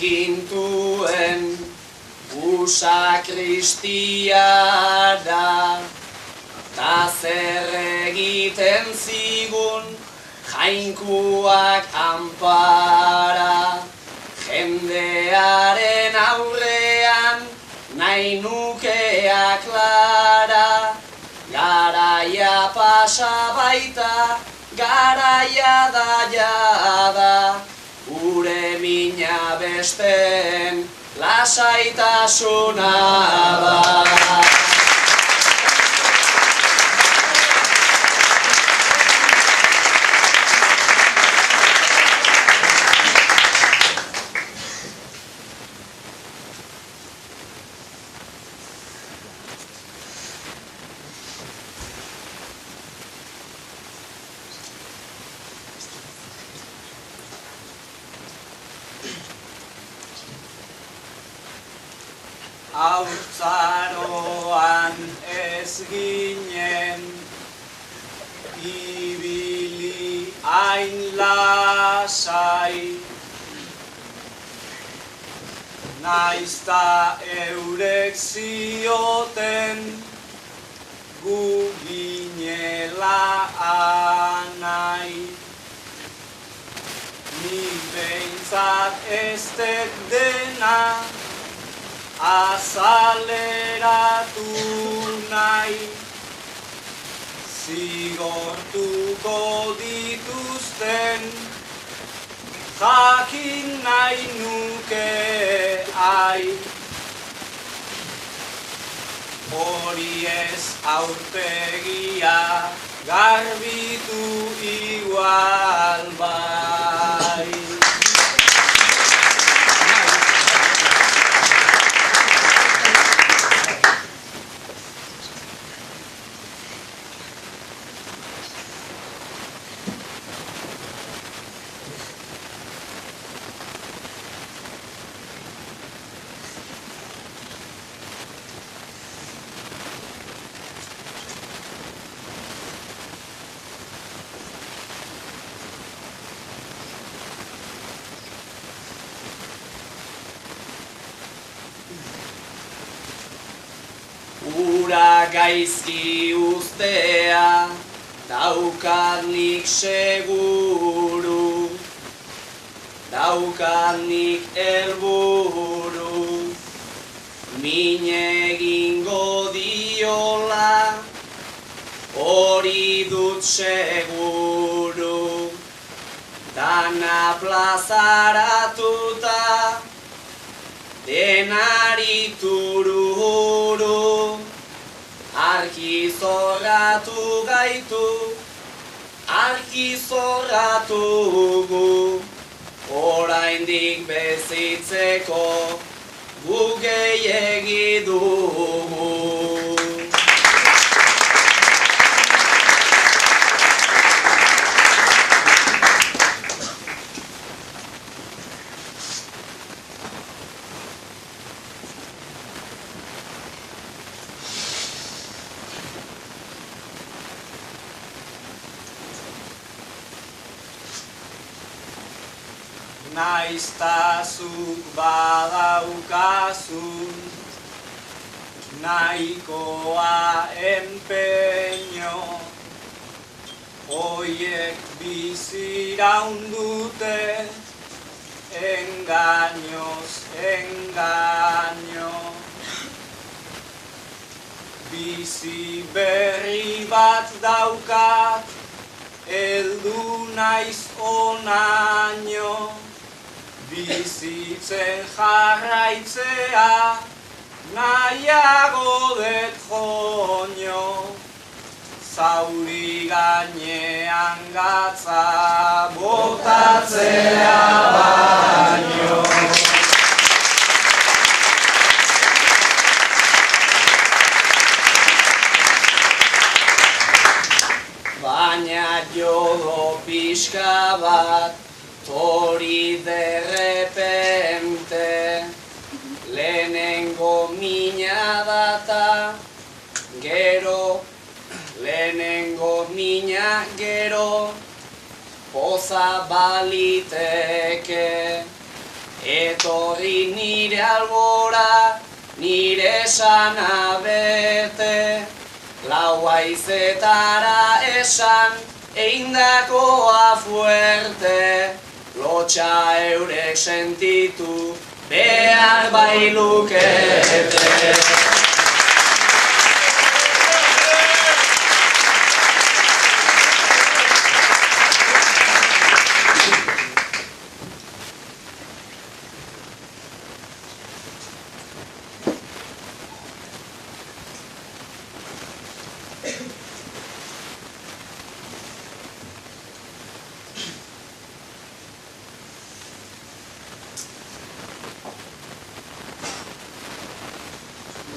gintuen usa kristiara, ta zer egiten zigun jainkuak anpara, jendearen aurrean nahi nukea klara, garaia pasa baita, garaia da jada, gure mina besten lasaitasuna da. Haurtzaroan ez ginen ibili hain lasai, naizta eurek zioten gu ginela anai. Ni behintzat ez dut dena azaleratu nahi, zigortuko dituzten jakin nahi nuke ai. Hori ez aurpegia garbitu igual bai. Ura gaizki uztea daukat nik seguru, daukat nik helburu, min egingo diola hori dut seguru. Dana plazaratuta denari tururu, arki zorratu gaitu, arki zorratu gu, oraindik bezitzeko gu gehiegi dugu. Naizta zuk badaukazun nahikoa empeño, hoiek biziraun dute engañoz engaño. Bizi berri bat daukat, heldu naiz onaino, bizitzen jarraitzea nahiago dut joño, zauri gainean gatza botatzea baino. Baina jodo pixka bat tori derrepente, lehenengo mina data, gero, lehenengo mina gero, poza baliteke, etorri nire albora, nire esana bete, lau haizetara esan, eindakoa fuerte, lotxa eurek sentitu, behar bailukete.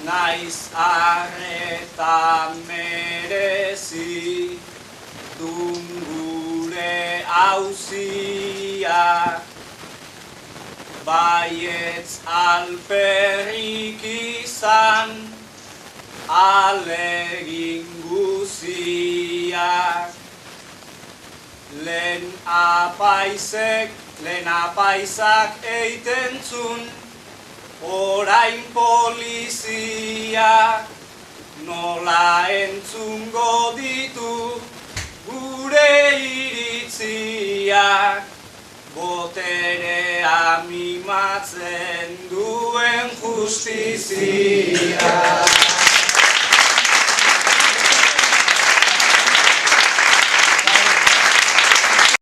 Naiz arreta merezi dun gure auzia, baietz alperrik izan alegin guziak. Lehen apaisak eiten zun, orain polizia, nola entzungo ditu gure iritziak, boterea mimatzen duen justizia.